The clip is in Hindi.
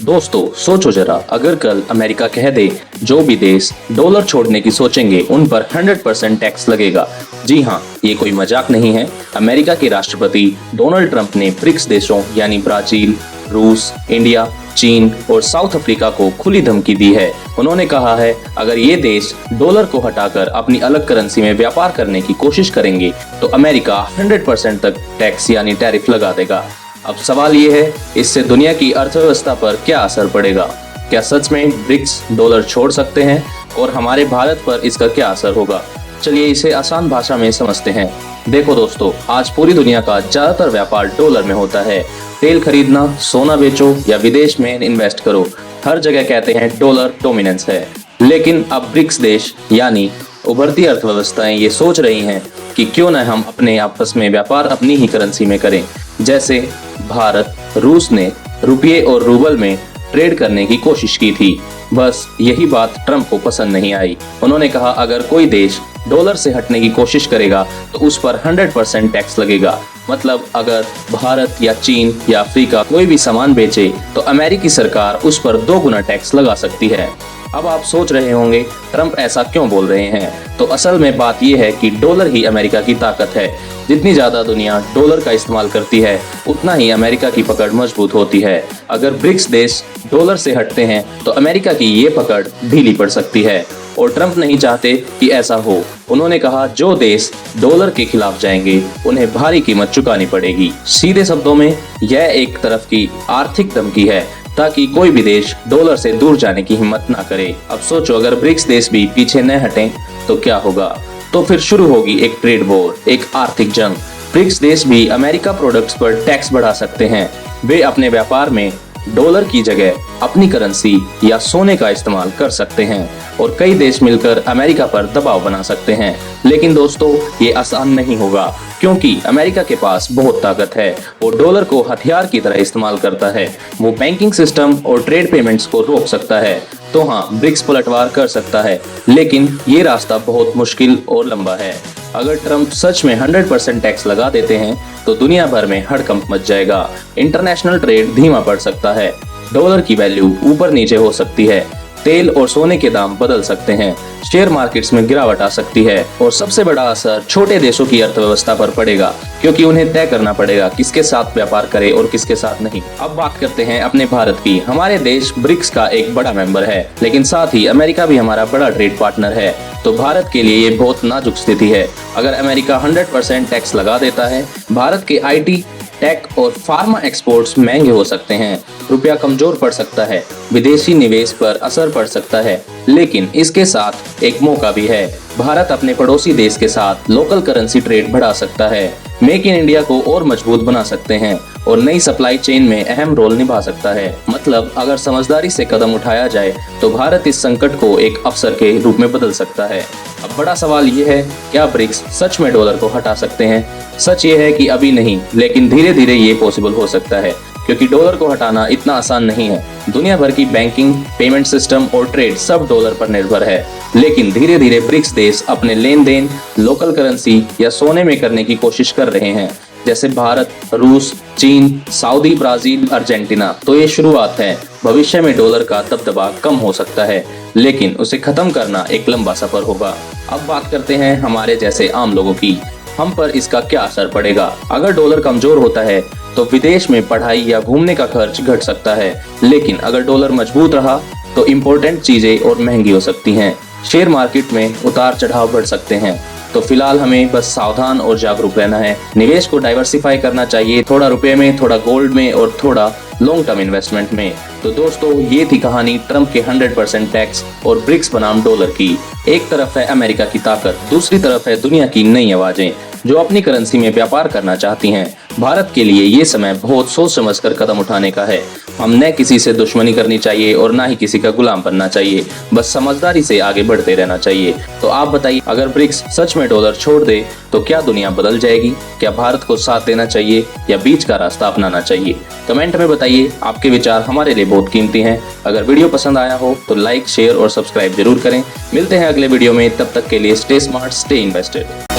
दोस्तों सोचो जरा, अगर कल अमेरिका कह दे जो भी देश डॉलर छोड़ने की सोचेंगे उन पर 100% टैक्स लगेगा। जी हाँ, ये कोई मजाक नहीं है। अमेरिका के राष्ट्रपति डोनाल्ड ट्रंप ने ब्रिक्स देशों यानी ब्राजील, रूस, इंडिया, चीन और साउथ अफ्रीका को खुली धमकी दी है। उन्होंने कहा है अगर ये देश डॉलर को हटाकर अपनी अलग करेंसी में व्यापार करने की कोशिश करेंगे तो अमेरिका 100% तक टैक्स यानी टैरिफ लगा देगा। अब सवाल ये है, इससे दुनिया की अर्थव्यवस्था पर क्या असर पड़ेगा? क्या सच में ब्रिक्स डॉलर छोड़ सकते हैं और हमारे भारत पर इसका क्या असर होगा? चलिए इसे आसान भाषा में समझते हैं। देखो दोस्तों, आज पूरी दुनिया का ज्यादातर व्यापार डॉलर में होता है। तेल खरीदना, सोना बेचो या विदेश में इन्वेस्ट करो, हर जगह कहते हैं डॉलर डोमिनेंस है। लेकिन अब ब्रिक्स देश यानी उभरती अर्थव्यवस्थाएं ये सोच रही हैं कि क्यों न हम अपने आपस में व्यापार अपनी ही करेंसी में करें। जैसे भारत, रूस ने रुपये और रूबल में ट्रेड करने की कोशिश की थी। बस यही बात ट्रंप को पसंद नहीं आई। उन्होंने कहा अगर कोई देश डॉलर से हटने की कोशिश करेगा तो उस पर 100% टैक्स लगेगा। मतलब अगर भारत या चीन या अफ्रीका कोई भी सामान बेचे तो अमेरिकी सरकार उस पर 2 गुना टैक्स लगा सकती है। अब आप सोच रहे होंगे ट्रंप ऐसा क्यों बोल रहे हैं? तो असल में बात यह है कि डॉलर ही अमेरिका की ताकत है। जितनी ज्यादा दुनिया डॉलर का इस्तेमाल करती है उतना ही अमेरिका की पकड़ मजबूत होती है। अगर ब्रिक्स देश डॉलर से हटते हैं तो अमेरिका की ये पकड़ ढीली पड़ सकती है और ट्रंप नहीं चाहते कि ऐसा हो। उन्होंने कहा जो देश डॉलर के खिलाफ जाएंगे उन्हें भारी कीमत चुकानी पड़ेगी। सीधे शब्दों में यह एक तरफ की आर्थिक धमकी है ताकि कोई भी देश डॉलर से दूर जाने की हिम्मत ना करे। अब सोचो अगर ब्रिक्स देश भी पीछे न हटें तो क्या होगा? तो फिर शुरू होगी एक ट्रेड वॉर, एक आर्थिक जंग। ब्रिक्स देश भी अमेरिका प्रोडक्ट्स पर टैक्स बढ़ा सकते हैं। वे अपने व्यापार में डॉलर की जगह अपनी करेंसी या सोने का इस्तेमाल कर सकते हैं और कई देश मिलकर अमेरिका पर दबाव बना सकते हैं। लेकिन दोस्तों ये आसान नहीं होगा क्योंकि अमेरिका के पास बहुत ताकत है और डॉलर को हथियार की तरह इस्तेमाल करता है। वो बैंकिंग सिस्टम और ट्रेड पेमेंट्स को रोक सकता है। तो हाँ, ब्रिक्स पलटवार कर सकता है, लेकिन ये रास्ता बहुत मुश्किल और लंबा है। अगर ट्रंप सच में 100% टैक्स लगा देते हैं तो दुनिया भर में हड़कंप मच जाएगा। इंटरनेशनल ट्रेड धीमा पड़ सकता है, डॉलर की वैल्यू ऊपर नीचे हो सकती है, तेल और सोने के दाम बदल सकते हैं, शेयर मार्केट्स में गिरावट आ सकती है और सबसे बड़ा असर छोटे देशों की अर्थव्यवस्था पर पड़ेगा क्योंकि उन्हें तय करना पड़ेगा किसके साथ व्यापार करे और किसके साथ नहीं। अब बात करते हैं अपने भारत की। हमारे देश ब्रिक्स का एक बड़ा मेंबर है, लेकिन साथ ही अमेरिका भी हमारा बड़ा ट्रेड पार्टनर है। तो भारत के लिए ये बहुत नाजुक स्थिति है। अगर अमेरिका 100% टैक्स लगा देता है, भारत के IT, टेक और फार्मा एक्सपोर्ट्स महंगे हो सकते हैं, रुपया कमजोर पड़ सकता है, विदेशी निवेश पर असर पड़ सकता है। लेकिन इसके साथ एक मौका भी है। भारत अपने पड़ोसी देश के साथ लोकल करेंसी ट्रेड बढ़ा सकता है, मेक इन इंडिया को और मजबूत बना सकते हैं और नई सप्लाई चेन में अहम रोल निभा सकता है। मतलब अगर समझदारी से कदम उठाया जाए तो भारत इस संकट को एक अवसर के रूप में बदल सकता है। अब बड़ा सवाल ये है, क्या ब्रिक्स सच में डॉलर को हटा सकते हैं? सच ये है कि अभी नहीं, लेकिन धीरे धीरे ये पॉसिबल हो सकता है क्योंकि डॉलर को हटाना इतना आसान नहीं है। दुनिया भर की बैंकिंग, पेमेंट सिस्टम और ट्रेड सब डॉलर पर निर्भर है। लेकिन धीरे धीरे ब्रिक्स देश अपने लेन देन लोकल करेंसी या सोने में करने की कोशिश कर रहे हैं, जैसे भारत, रूस, चीन, सऊदी, ब्राजील, अर्जेंटीना। तो ये शुरुआत है। भविष्य में डॉलर का दबदबा कम हो सकता है, लेकिन उसे खत्म करना एक लंबा सफर होगा। अब बात करते हैं हमारे जैसे आम लोगों की। हम पर इसका क्या असर पड़ेगा? अगर डॉलर कमजोर होता है तो विदेश में पढ़ाई या घूमने का खर्च घट सकता है, लेकिन अगर डॉलर मजबूत रहा तो इम्पोर्टेंट चीजें और महंगी हो सकती हैं। शेयर मार्केट में उतार चढ़ाव बढ़ सकते हैं। तो फिलहाल हमें बस सावधान और जागरूक रहना है। निवेश को डाइवर्सिफाई करना चाहिए, थोड़ा रुपए में, थोड़ा गोल्ड में और थोड़ा लॉन्ग टर्म इन्वेस्टमेंट में। तो दोस्तों ये थी कहानी ट्रंप के 100% टैक्स और ब्रिक्स बनाम डॉलर की। एक तरफ है अमेरिका की ताकत, दूसरी तरफ है दुनिया की नई आवाजें जो अपनी करेंसी में व्यापार करना चाहती हैं। भारत के लिए ये समय बहुत सोच समझकर कदम उठाने का है। हम न किसी से दुश्मनी करनी चाहिए और ना ही किसी का गुलाम बनना चाहिए। बस समझदारी से आगे बढ़ते रहना चाहिए। तो आप बताइए, अगर ब्रिक्स सच में डॉलर छोड़ दे तो क्या दुनिया बदल जाएगी? क्या भारत को साथ देना चाहिए या बीच का रास्ता अपनाना चाहिए? कमेंट में बताइए। आपके विचार हमारे लिए बहुत कीमती हैं। अगर वीडियो पसंद आया हो तो लाइक, शेयर और सब्सक्राइब जरूर करें। मिलते हैं अगले वीडियो में, तब तक के लिए स्टे स्मार्ट, स्टे इन्वेस्टेड।